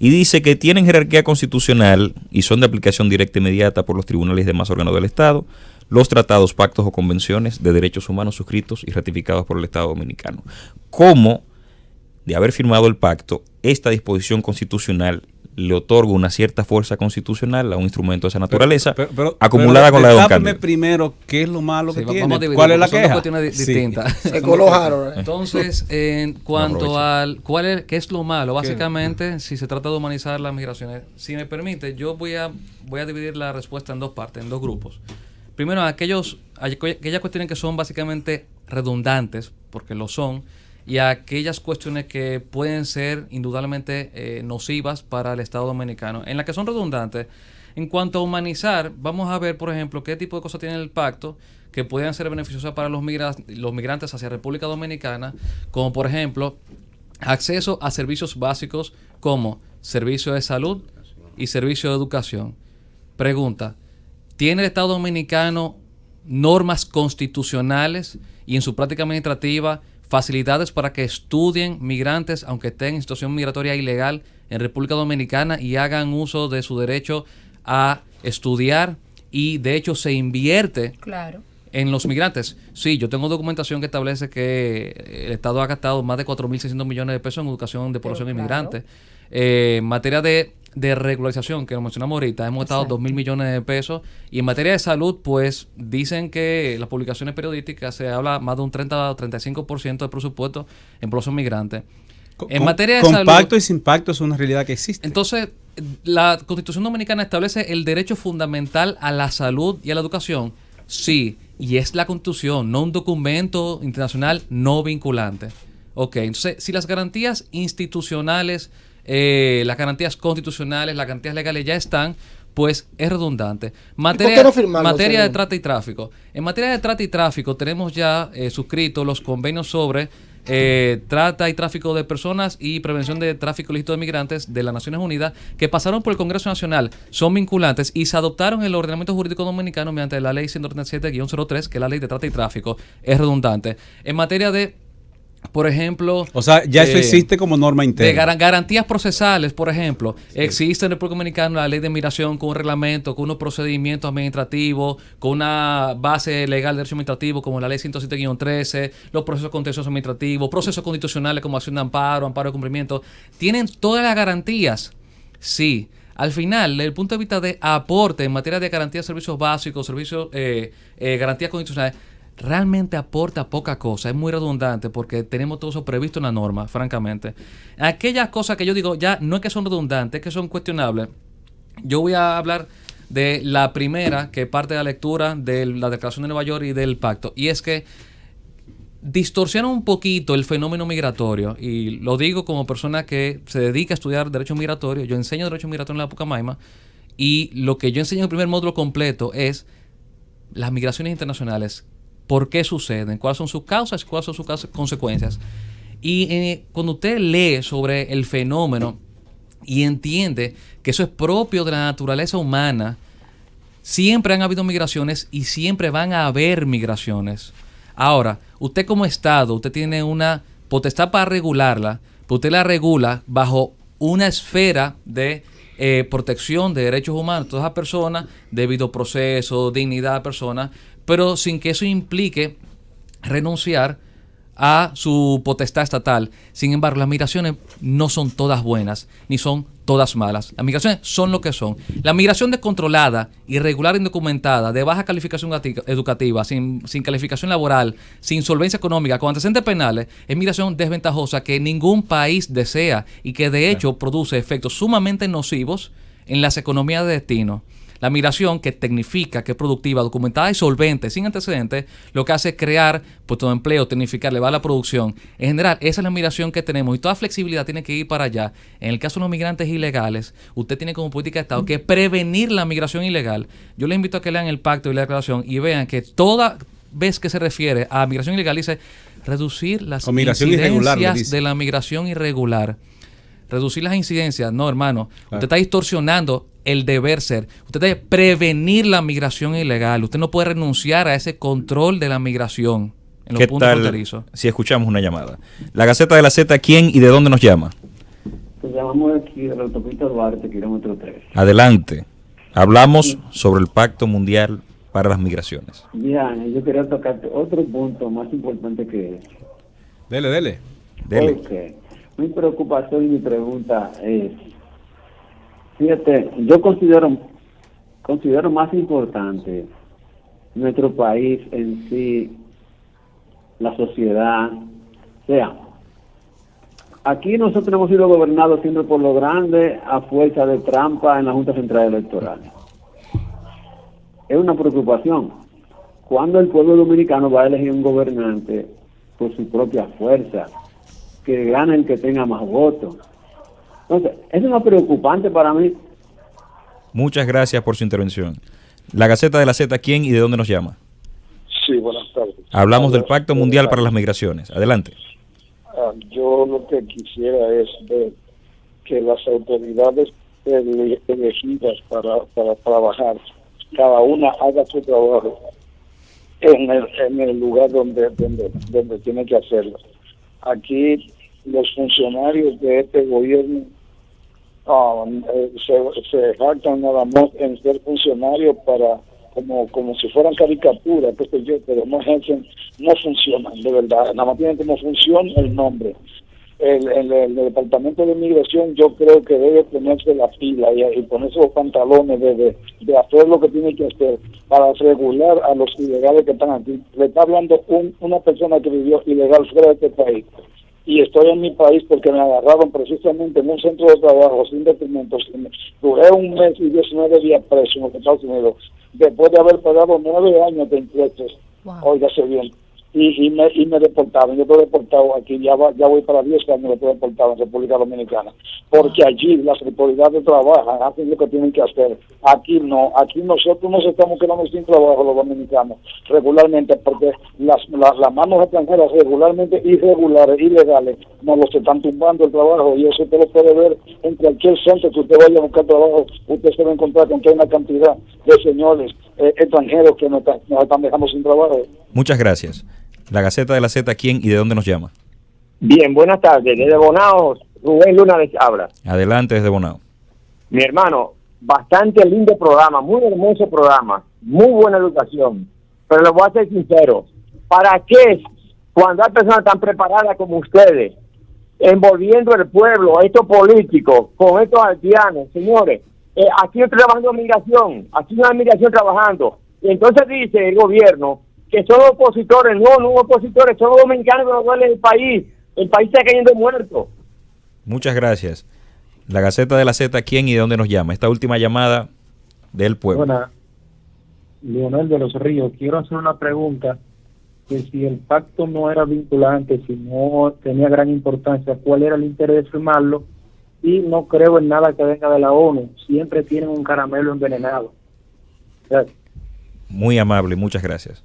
Y dice que tienen jerarquía constitucional y son de aplicación directa e inmediata por los tribunales y demás órganos del Estado los tratados, pactos o convenciones de derechos humanos suscritos y ratificados por el Estado Dominicano. ¿Cómo, de haber firmado el pacto, esta disposición constitucional le otorga una cierta fuerza constitucional a un instrumento de esa naturaleza, acumulada con la de Don Cándido. Primero, ¿qué es lo malo Sí, que vamos tiene? a dividir, ¿Cuál es la porque son queja? dos cuestiones distintas. Se colocaron. Entonces, en cuanto al qué es lo malo, básicamente, si se trata de humanizar las migraciones, si me permite, yo voy a dividir la respuesta en dos partes, en dos grupos. Primero, aquellas cuestiones que son básicamente redundantes, porque lo son, y aquellas cuestiones que pueden ser indudablemente nocivas para el Estado dominicano. En las que son redundantes, en cuanto a humanizar, vamos a ver, por ejemplo, qué tipo de cosas tiene el pacto que puedan ser beneficiosas para los migrantes hacia República Dominicana, como por ejemplo, acceso a servicios básicos como servicio de salud y servicio de educación. Pregunta, ¿tiene el Estado dominicano normas constitucionales y en su práctica administrativa facilidades para que estudien migrantes, aunque estén en situación migratoria ilegal en República Dominicana, y hagan uso de su derecho a estudiar, y de hecho se invierte en los migrantes? Sí, yo tengo documentación que establece que el Estado ha gastado más de 4.600 millones de pesos en educación de población inmigrante. En materia de regularización, que lo mencionamos ahorita, hemos gastado 2.000 millones de pesos. Y en materia de salud, pues dicen que las publicaciones periodísticas se habla más de un 30 o 35% de presupuesto en población migrante. En materia de salud, con pacto y sin pacto es una realidad que existe. Entonces, la Constitución Dominicana establece el derecho fundamental a la salud y a la educación. Sí, y es la Constitución, no un documento internacional no vinculante. Ok, entonces, si las garantías institucionales, las garantías constitucionales, las garantías legales ya están, pues es redundante. Materia de trata y tráfico. En materia de trata y tráfico tenemos ya suscritos los convenios sobre trata y tráfico de personas y prevención de tráfico ilícito de migrantes de las Naciones Unidas, que pasaron por el Congreso Nacional, son vinculantes y se adoptaron en el ordenamiento jurídico dominicano mediante la ley 137-03, que es la ley de trata y tráfico. Es redundante. En materia de, por ejemplo, o sea, ya eso existe como norma interna. De garantías procesales, por ejemplo, existe en el República Dominicana la ley de migración con un reglamento, con unos procedimientos administrativos, con una base legal de derecho administrativo como la ley 107-13, los procesos contenciosos administrativos, procesos constitucionales como acción de amparo, amparo de cumplimiento. Tienen todas las garantías. Sí. Al final, desde el punto de vista de aporte en materia de garantías de servicios básicos, garantías constitucionales, realmente aporta poca cosa, es muy redundante porque tenemos todo eso previsto en la norma, francamente. Aquellas cosas que yo digo ya no es que son redundantes, es que son cuestionables. Yo voy a hablar de la primera, que parte de la lectura de la Declaración de Nueva York y del Pacto, y es que distorsionan un poquito el fenómeno migratorio, y lo digo como persona que se dedica a estudiar derecho migratorio. Yo enseño derecho migratorio en la Pucamaima, y lo que yo enseño en el primer módulo completo es las migraciones internacionales. ¿Por qué suceden? ¿Cuáles son sus causas y cuáles son sus consecuencias? Y cuando usted lee sobre el fenómeno y entiende que eso es propio de la naturaleza humana, siempre han habido migraciones y siempre van a haber migraciones. Ahora, usted como Estado, usted tiene una potestad para regularla, pero usted la regula bajo una esfera de protección de derechos humanos de todas las personas, debido proceso, dignidad de personas, pero sin que eso implique renunciar a su potestad estatal. Sin embargo, las migraciones no son todas buenas, ni son todas malas. Las migraciones son lo que son. La migración descontrolada, irregular, indocumentada, de baja calificación educativa, sin calificación laboral, sin solvencia económica, con antecedentes penales, es migración desventajosa que ningún país desea y que de hecho produce efectos sumamente nocivos en las economías de destino. La migración, que tecnifica, que es productiva, documentada y solvente, sin antecedentes, lo que hace es crear puestos de empleo, tecnificar, elevar la producción. En general, esa es la migración que tenemos y toda flexibilidad tiene que ir para allá. En el caso de los migrantes ilegales, usted tiene como política de Estado que prevenir la migración ilegal. Yo les invito a que lean el pacto y la declaración y vean que toda vez que se refiere a migración ilegal dice reducir las incidencias de la migración irregular. Reducir las incidencias. No, hermano. Claro. Usted está distorsionando el deber ser. Usted debe prevenir la migración ilegal. Usted no puede renunciar a ese control de la migración en los puntos fronterizos. Si escuchamos una llamada. La Gaceta de la Z, ¿quién y de dónde nos llama? Nos llamamos aquí de la autopista Duarte, kilómetro 3. Adelante. Hablamos sobre el Pacto Mundial para las Migraciones. Ya, yo quería tocar otro punto más importante que eso. Dele. Okay. Mi preocupación y mi pregunta es, fíjate, yo considero más importante nuestro país en sí, la sociedad. O sea, aquí nosotros hemos sido gobernados siempre por lo grande a fuerza de trampa en la Junta Central Electoral. Es una preocupación. Cuando el pueblo dominicano va a elegir un gobernante por su propia fuerza, que gane el que tenga más votos. Entonces, eso es más preocupante para mí. Muchas gracias por su intervención. La Gaceta de la Z, ¿quién y de dónde nos llama? Sí, buenas tardes. Hablamos del Pacto Mundial para las Migraciones. Adelante. Yo lo que quisiera es ver que las autoridades elegidas para trabajar, cada una haga su trabajo en el lugar donde tiene que hacerlo. Aquí los funcionarios de este gobierno se jactan nada más en ser funcionarios para como si fueran caricaturas, pero no ejercen, no funcionan de verdad, nada más tienen como función el nombre. El Departamento de Inmigración yo creo que debe ponerse la pila y ponerse los pantalones de hacer lo que tiene que hacer para regular a los ilegales que están aquí. Le está hablando una persona que vivió ilegal fuera de este país. Y estoy en mi país porque me agarraron precisamente en un centro de trabajo sin documentos. Duré 1 mes y 19 días preso en los Estados Unidos después de haber pagado 9 años de impuestos. Wow. Óigase bien. Y me deportaron. Yo estoy deportado aquí, ya voy para 10 años que estoy deportado en República Dominicana. Porque allí las autoridades trabajan, hacen lo que tienen que hacer. Aquí no, aquí nosotros nos estamos quedando sin trabajo los dominicanos, regularmente, porque las manos extranjeras regularmente irregulares, ilegales, nos los están tumbando el trabajo, y eso usted lo puede ver en cualquier centro que usted vaya a buscar trabajo. Usted se va a encontrar con que hay una cantidad de señores extranjeros que nos están dejando sin trabajo. Muchas gracias. La Gaceta de la Z, ¿quién y de dónde nos llama? Bien, buenas tardes. Desde Bonao, Rubén Luna les habla. Adelante desde Bonao. Mi hermano, bastante lindo programa, muy hermoso programa, muy buena educación. Pero les voy a ser sincero, ¿para qué cuando hay personas tan preparadas como ustedes, envolviendo el pueblo, estos políticos, con estos haitianos? Señores, aquí estoy trabajando en migración, aquí no hay migración trabajando. Y entonces dice el gobierno que son opositores, no opositores, son dominicanos que nos duele el país está cayendo muerto. Muchas gracias. La Gaceta de la Z, ¿quién y de dónde nos llama? Esta última llamada del pueblo. Bueno, Leonel de los Ríos, quiero hacer una pregunta, que si el pacto no era vinculante, si no tenía gran importancia, ¿cuál era el interés de firmarlo? Y no creo en nada que venga de la ONU, siempre tienen un caramelo envenenado. Gracias. Muy amable, muchas gracias.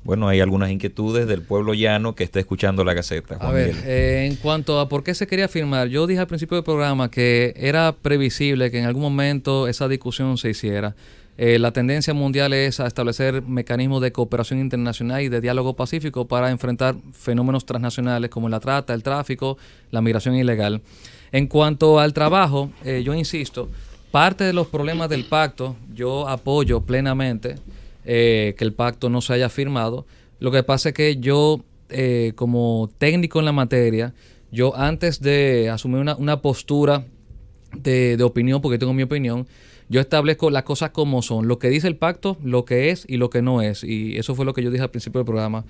Bueno, hay algunas inquietudes del pueblo llano que está escuchando la Gaceta. A ver, en cuanto a por qué se quería firmar, yo dije al principio del programa que era previsible que en algún momento esa discusión se hiciera. La tendencia mundial es a establecer mecanismos de cooperación internacional y de diálogo pacífico para enfrentar fenómenos transnacionales como la trata, el tráfico, la migración ilegal. En cuanto al trabajo, yo insisto, parte de los problemas del pacto, yo apoyo plenamente que el pacto no se haya firmado. Lo que pasa es que yo, como técnico en la materia, yo antes de asumir una postura de opinión, porque tengo mi opinión, yo establezco las cosas como son, lo que dice el pacto, lo que es y lo que no es, y eso fue lo que yo dije al principio del programa.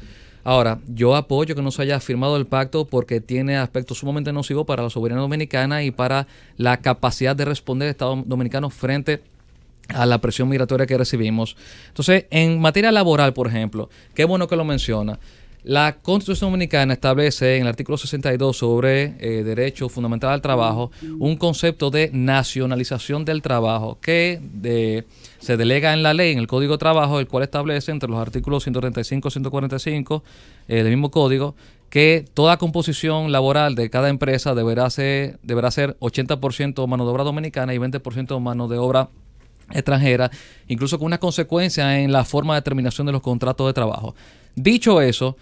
Ahora, yo apoyo que no se haya firmado el pacto porque tiene aspectos sumamente nocivos para la soberanía dominicana y para la capacidad de responder del Estado dominicano frente a la presión migratoria que recibimos. Entonces, en materia laboral, por ejemplo, qué bueno que lo menciona. La Constitución Dominicana establece en el artículo 62 sobre derecho fundamental al trabajo un concepto de nacionalización del trabajo que se delega en la ley, en el Código de Trabajo, el cual establece entre los artículos 135 y 145 del mismo código que toda composición laboral de cada empresa deberá ser 80% mano de obra dominicana y 20% mano de obra extranjera, incluso con una consecuencia en la forma de determinación de los contratos de trabajo. Dicho eso,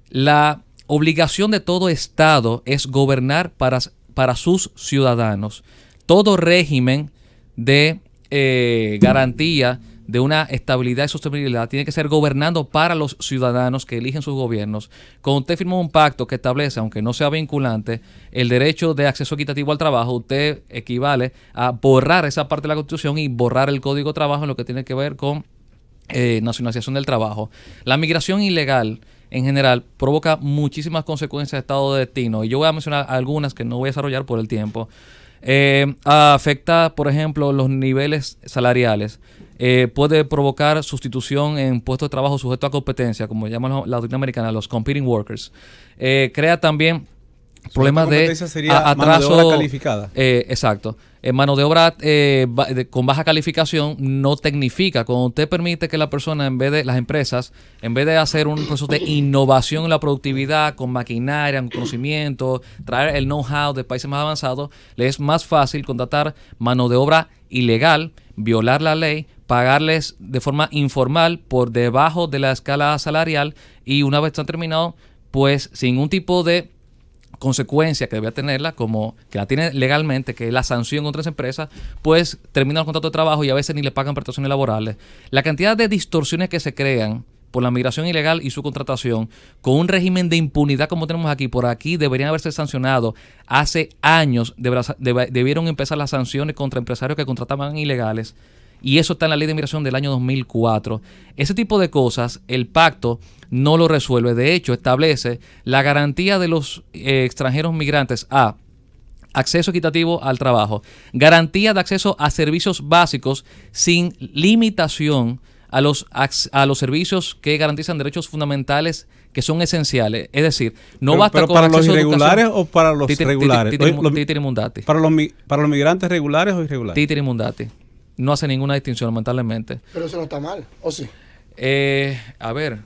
la obligación de todo Estado es gobernar para sus ciudadanos. Todo régimen de garantía de una estabilidad y sostenibilidad tiene que ser gobernando para los ciudadanos que eligen sus gobiernos. Cuando usted firma un pacto que establece, aunque no sea vinculante, el derecho de acceso equitativo al trabajo, usted equivale a borrar esa parte de la Constitución y borrar el Código de Trabajo en lo que tiene que ver con nacionalización del trabajo. La migración ilegal en general provoca muchísimas consecuencias de estado de destino, y yo voy a mencionar algunas que no voy a desarrollar por el tiempo. Afecta, por ejemplo, los niveles salariales. Puede provocar sustitución en puestos de trabajo sujetos a competencia, como llaman la doctrina americana, los competing workers. Crea también problemas de atraso. Mano de obra calificada. Exacto. Mano de obra con baja calificación no tecnifica. Cuando usted permite que la persona, las empresas, en vez de hacer un proceso de innovación en la productividad, con maquinaria, con conocimiento, traer el know-how de países más avanzados, le es más fácil contratar mano de obra ilegal, violar la ley, pagarles de forma informal por debajo de la escala salarial, y una vez están terminados, pues sin ningún tipo de consecuencia que debía tenerla, como que la tiene legalmente, que es la sanción contra esa empresa, pues termina el contrato de trabajo y a veces ni le pagan prestaciones laborales. La cantidad de distorsiones que se crean por la migración ilegal y su contratación, con un régimen de impunidad como tenemos aquí, por aquí deberían haberse sancionado. Hace años debieron empezar las sanciones contra empresarios que contrataban ilegales, y eso está en la ley de migración del año 2004. Ese tipo de cosas, el pacto no lo resuelve. De hecho, establece la garantía de los extranjeros migrantes a acceso equitativo al trabajo, garantía de acceso a servicios básicos sin limitación a los servicios que garantizan derechos fundamentales que son esenciales. Es decir, no basta pero con para los acceso a irregulares educación. o para los regulares. Para los migrantes regulares o irregulares. Titiri mundati. No hace ninguna distinción, lamentablemente. Pero eso no está mal, ¿o sí? A ver,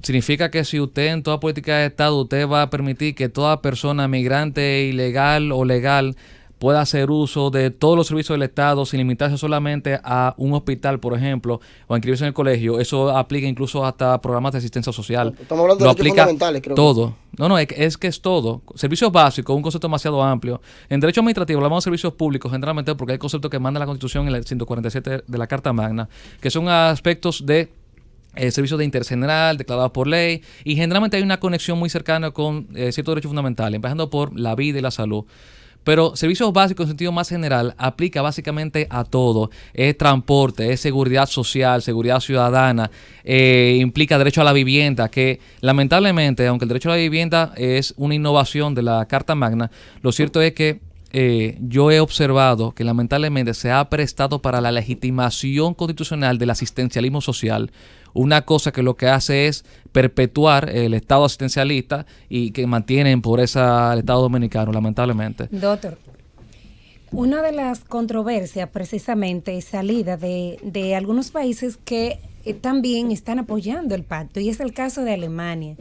significa que si usted en toda política de Estado, usted va a permitir que toda persona migrante, ilegal o legal, pueda hacer uso de todos los servicios del Estado sin limitarse solamente a un hospital, por ejemplo, o a inscribirse en el colegio. Eso aplica incluso hasta programas de asistencia social. Estamos hablando de derechos fundamentales, creo. Todo. No, es que es todo. Servicios básicos, un concepto demasiado amplio. En derecho administrativo hablamos de servicios públicos generalmente porque hay conceptos que manda la Constitución en el 147 de la Carta Magna, que son aspectos de servicios de interés general declarados por ley, y generalmente hay una conexión muy cercana con ciertos derechos fundamentales, empezando por la vida y la salud. Pero servicios básicos en sentido más general aplica básicamente a todo. Es transporte, es seguridad social, seguridad ciudadana, implica derecho a la vivienda, que lamentablemente, aunque el derecho a la vivienda es una innovación de la Carta Magna, lo cierto es que yo he observado que lamentablemente se ha prestado para la legitimación constitucional del asistencialismo social, una cosa que lo que hace es perpetuar el Estado asistencialista y que mantiene en pobreza al Estado dominicano, lamentablemente. Doctor, una de las controversias precisamente es salida de algunos países que también están apoyando el pacto, y es el caso de Alemania,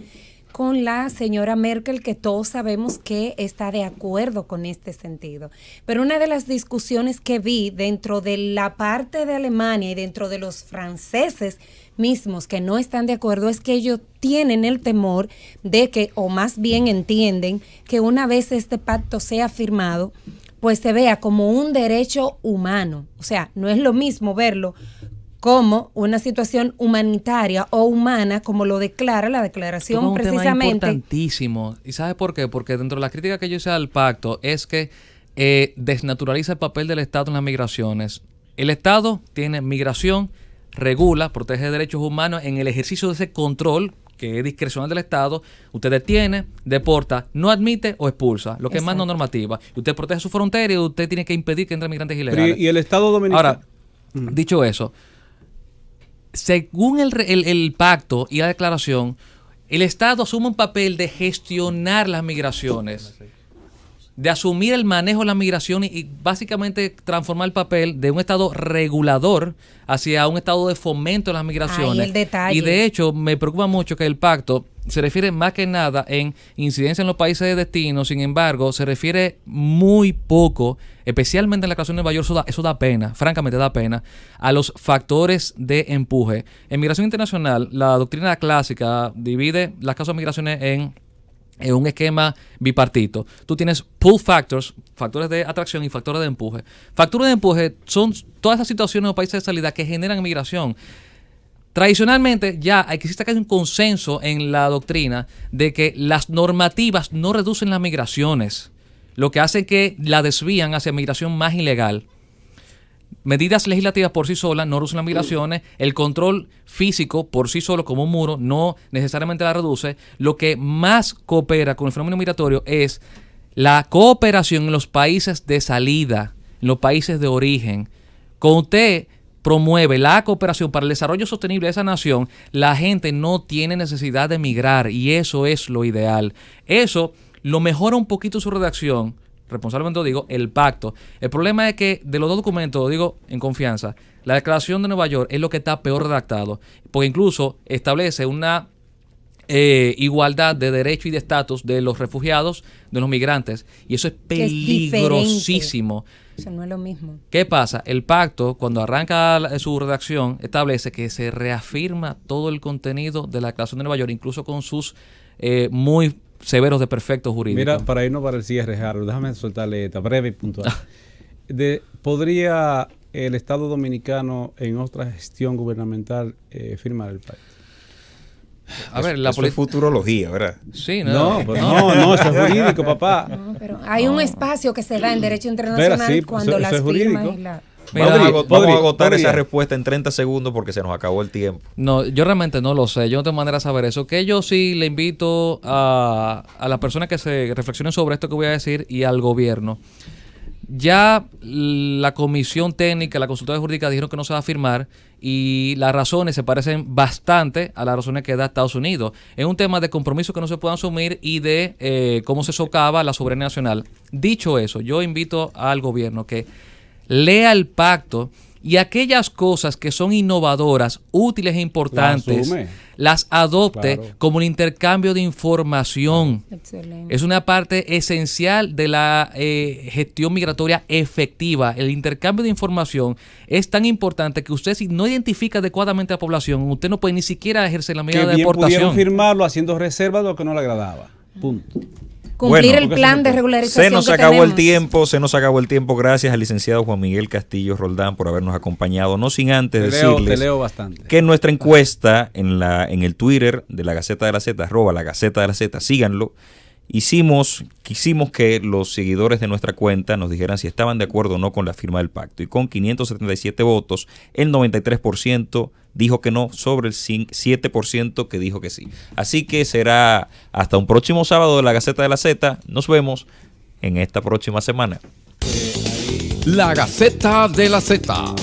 con la señora Merkel, que todos sabemos que está de acuerdo con este sentido. Pero una de las discusiones que vi dentro de la parte de Alemania y dentro de los franceses mismos que no están de acuerdo es que ellos tienen el temor de que, o más bien entienden, que una vez este pacto sea firmado, pues se vea como un derecho humano. O sea, no es lo mismo verlo como una situación humanitaria o humana, como lo declara la declaración, un precisamente. Tema importantísimo. ¿Y sabe por qué? Porque dentro de la crítica que yo hice al pacto es que desnaturaliza el papel del Estado en las migraciones. El Estado tiene migración, regula, protege derechos humanos en el ejercicio de ese control que es discrecional del Estado. Usted detiene, deporta, no admite o expulsa, lo que es más no normativa. Y usted protege su frontera y usted tiene que impedir que entren migrantes ilegales. ¿Y el Estado dominicano? Ahora, dicho eso, según el pacto y la declaración, el Estado asume un papel de gestionar las migraciones, de asumir el manejo de la migración y básicamente transformar el papel de un Estado regulador hacia un Estado de fomento de las migraciones. Ahí el detalle. Y de hecho me preocupa mucho que el pacto se refiere más que nada en incidencia en los países de destino. Sin embargo, se refiere muy poco, especialmente en la declaración de Nueva York. Eso da pena, francamente da pena, a los factores de empuje. En migración internacional, la doctrina clásica divide las causas de migraciones en en un esquema bipartito. Tú tienes pull factors, factores de atracción y factores de empuje. Factores de empuje son todas esas situaciones o países de salida que generan migración. Tradicionalmente ya existe casi un consenso en la doctrina de que las normativas no reducen las migraciones, lo que hace que la desvían hacia migración más ilegal. Medidas legislativas por sí solas no reducen las migraciones, el control físico por sí solo como un muro no necesariamente la reduce. Lo que más coopera con el fenómeno migratorio es la cooperación en los países de salida, en los países de origen. Cuando usted promueve la cooperación para el desarrollo sostenible de esa nación, la gente no tiene necesidad de migrar y eso es lo ideal. Eso lo mejora un poquito su redacción, responsablemente digo, el pacto. El problema es que de los dos documentos, digo en confianza, la Declaración de Nueva York es lo que está peor redactado, porque incluso establece una igualdad de derecho y de estatus de los refugiados, de los migrantes, y eso es peligrosísimo. Eso no es lo mismo. ¿Qué pasa? El pacto, cuando arranca su redacción, establece que se reafirma todo el contenido de la Declaración de Nueva York, incluso con sus muy severos de perfecto jurídico. Mira, para irnos para el cierre, Harold, déjame soltarle esta breve y puntual. ¿Podría el Estado Dominicano en otra gestión gubernamental firmar el pacto? A ver, eso es futurología, ¿verdad? Sí, no, eso es jurídico, papá. No, pero hay un espacio que se da en derecho internacional sí, cuando las firmas y la... Vamos a agotar esa respuesta en 30 segundos porque se nos acabó el tiempo. No, yo realmente no lo sé. Yo no tengo manera de saber eso. Que yo sí le invito a las personas que se reflexionen sobre esto que voy a decir y al gobierno. Ya la comisión técnica, la consultora jurídica dijeron que no se va a firmar y las razones se parecen bastante a las razones que da Estados Unidos. Es un tema de compromiso que no se puede asumir y de cómo se socava la soberanía nacional. Dicho eso, yo invito al gobierno que lea el pacto y aquellas cosas que son innovadoras, útiles e importantes, las adopte como un intercambio de información. Excelente. Es una parte esencial de la gestión migratoria efectiva. El intercambio de información es tan importante que usted, si no identifica adecuadamente a la población, usted no puede ni siquiera ejercer la medida de deportación. Pudieron firmarlo haciendo reservas de lo que no le agradaba. Punto. Cumplir el plan de regularización. Se nos acabó el tiempo. Gracias al licenciado Juan Miguel Castillo Roldán por habernos acompañado. No sin antes decirles que en nuestra encuesta en el Twitter de la Gaceta de la Z, @ la Gaceta de la Z, síganlo. Quisimos que los seguidores de nuestra cuenta nos dijeran si estaban de acuerdo o no con la firma del pacto. Y con 577 votos, el 93% dijo que no, sobre el 7% que dijo que sí. Así que será hasta un próximo sábado de la Gaceta de la Z. Nos vemos en esta próxima semana. La Gaceta de la Z.